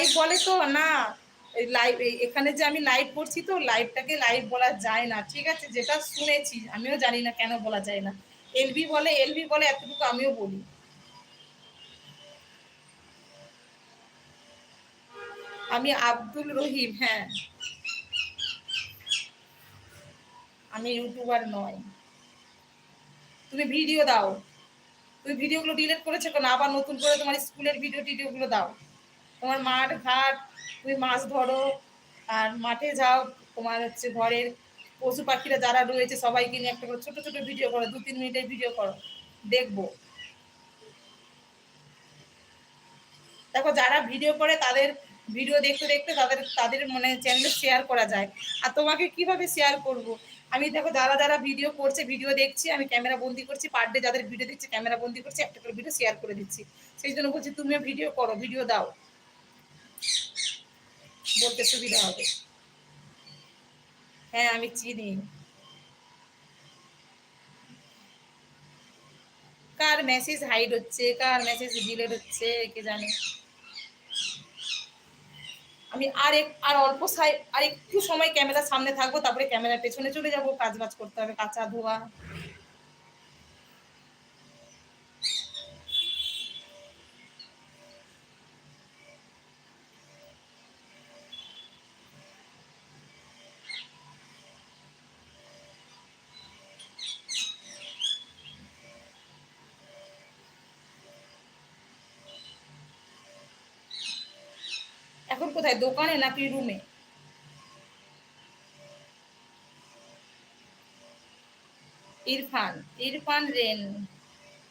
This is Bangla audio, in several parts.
লাইভ বলে তো না, এই লাইভ এখানে যে আমি লাইভ করছি তো লাইভটাকে লাইভ বলা যায় না, ঠিক আছে? যেটা শুনেছি, আমিও জানি না কেন বলা যায় না। এলবি বলে, এলবি বলে, এতটুকু আমিও বলি। আমি আব্দুল রহিম, হ্যাঁ। আমি ইউটিউবার নয়। তুমি ভিডিও দাও, তুমি ভিডিওগুলো ডিলিট করেছো কেন? আবার নতুন করে তোমার স্কুলের ভিডিও টিডিওগুলো দাও। তোমার মাঠ ঘাট, তুমি মাছ ধরো আর মাঠে যাও, তোমার হচ্ছে ঘরের পশু পাখিরা যারা রয়েছে সবাইকে নিয়ে একটা করে ছোট ছোট ভিডিও করো, 2-3 মিনিটের ভিডিও করো, দেখবো। দেখো যারা ভিডিও করে তাদের ভিডিও দেখতে দেখতে তাদের তাদের মানে চ্যানেলে শেয়ার করা যায়। আর তোমাকে কিভাবে শেয়ার করব? আমি দেখো যারা যারা ভিডিও করছে, ভিডিও দেখছি, আমি ক্যামেরা বন্দি করছি, পার ডে যাদের ভিডিও দেখছি ক্যামেরা বন্দি করছি, একটা করে ভিডিও শেয়ার করে দিচ্ছি। সেই জন্য বলছি তুমিও ভিডিও করো, ভিডিও দাও, বলতে সুবিধা হবে। হ্যাঁ আমি চিনি। কার মেসেজ হাইড হচ্ছে, কার মেসেজ ডিলিট হচ্ছে, কে জানে। আমি আর অল্প আর একটু সময় ক্যামেরার সামনে থাকবো, তারপরে ক্যামেরার পেছনে চলে যাবো, কাজ বাজ করতে হবে, কাঁচা ধোয়া। এখন কোথায়, দোকানে নাকি রুমে? ইরফান, ইরফান রেন,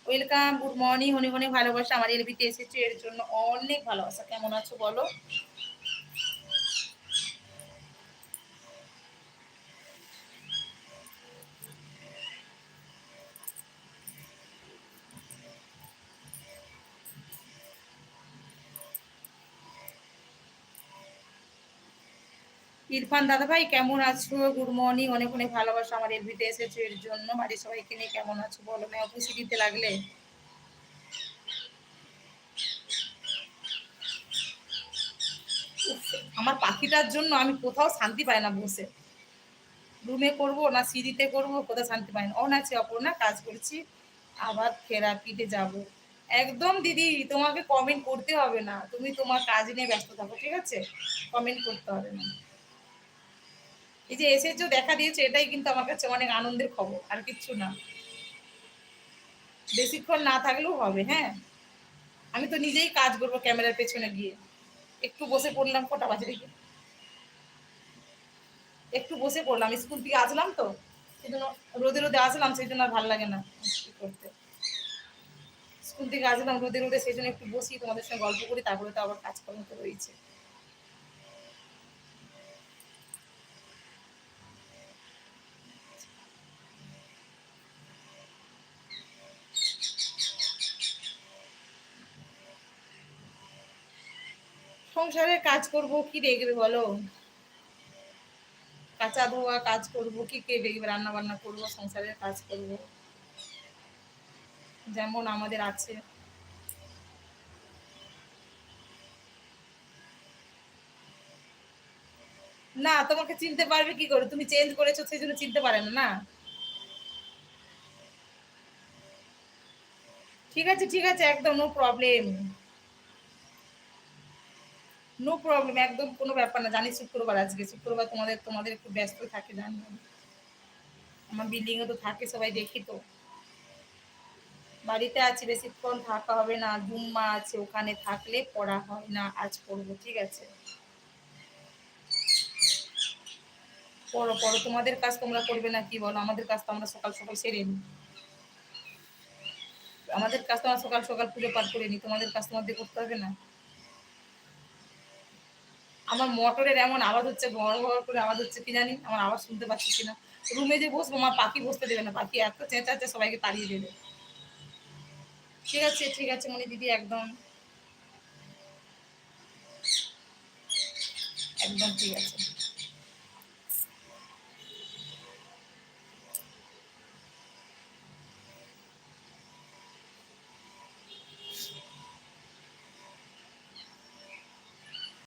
ওয়েলকাম, গুড মর্নিং, অনেক অনেক ভালোবাসা। আমার এলবিতে এসেছে এর জন্য অনেক ভালোবাসা। কেমন আছো বলো? ইরফান দাদা ভাই কেমন আছো? গুড মর্নিং, অনেক অনেক ভালোবাসা। আমার এলবিতে এসেছে এর জন্য। বাড়ির সবাইকে নিয়ে কেমন আছো বলো? মেয়ে খুশি দিতে লাগলে। আমার পাখিটার জন্য আমি কোথাও শান্তি পাই না বসে। রুমে করব না সিঁড়িতে করব, কোথাও শান্তি পাই না। আছে অপর্ণা, কাজ করছি, আবার থেরাপিতে যাব। একদম দিদি, তোমাকে কমেন্ট করতে হবে না, তুমি তোমার কাজ নিয়ে ব্যস্ত থাকো, ঠিক আছে? কমেন্ট করতে হবে না। এই যে এসেছো, দেখা দিয়েছো, এটাই কিন্তু আমার কাছে অনেক আনন্দের খবর, আর কিচ্ছু না। বেশিক্ষণ না থাকলেও হবে, হ্যাঁ। আমি তো নিজেই কাজ করবো ক্যামেরার পেছনে গিয়ে। একটু বসে পড়লাম, কটা বাজে দেখি, একটু বসে পড়লাম, স্কুল থেকে আসলাম তো সেই জন্য, রোদে রোদে আসলাম সেই জন্য আর ভালো লাগে না কি করতে। স্কুল থেকে আসলাম রোদে রোদে, সেই জন্য একটু বসি, তোমাদের সঙ্গে গল্প করি, তারপরে তো আবার কাজকর্ম তো রয়েছে। সংসারে কাজ করব, কি দেখবে বলো? কাঁচা ধোয়া কাজ করব, কি কে দেখবে? রান্না বান্না করব, সংসারের কাজ করব, যেমন আমাদের আছে। না, তোমাকে চিনতে পারবে কি করে? তুমি চেঞ্জ করেছো সেই জন্য চিনতে পারে না, না? ঠিক আছে ঠিক আছে, একদম নো প্রবলেম। নো প্রবলেম, একদম কোনো ব্যাপার না। জানি শুক্রবার, আজকে শুক্রবার, তোমাদের তোমাদের একটু ব্যস্ত থাকে জানি আমি। আমার বিল্ডিং এ তো থাকে সবাই, দেখি তো। বাড়িতে আছি, বেশিক্ষণ থাকা হবে না, জুম্মা আছে, ওখানে থাকলে পড়া হয় না, আজ পড়বো, ঠিক আছে? পড়ো পড়ো, তোমাদের কাজ তোমরা করবে না কি বলো? আমাদের কাজ তো আমরা সকাল সকাল সেরে নিই। আমাদের কাজ তো আমরা সকাল সকাল পুজো পাঠ করে নিই, তোমাদের কাজ তোমাদের করতে হবে না? আমার মোটরের এমন আওয়াজ হচ্ছে, ঘর ঘর করে আওয়াজ হচ্ছে, কি জানি আমার আওয়াজ শুনতে পাচ্ছি কিনা। রুমে যে বসবো, আমার পাখি বসতে দেবে না, পাখি এত চেঁচাচ্ছে সবাইকে তাড়িয়ে দেবে। ঠিক আছে মনি দিদি, একদম একদম ঠিক আছে।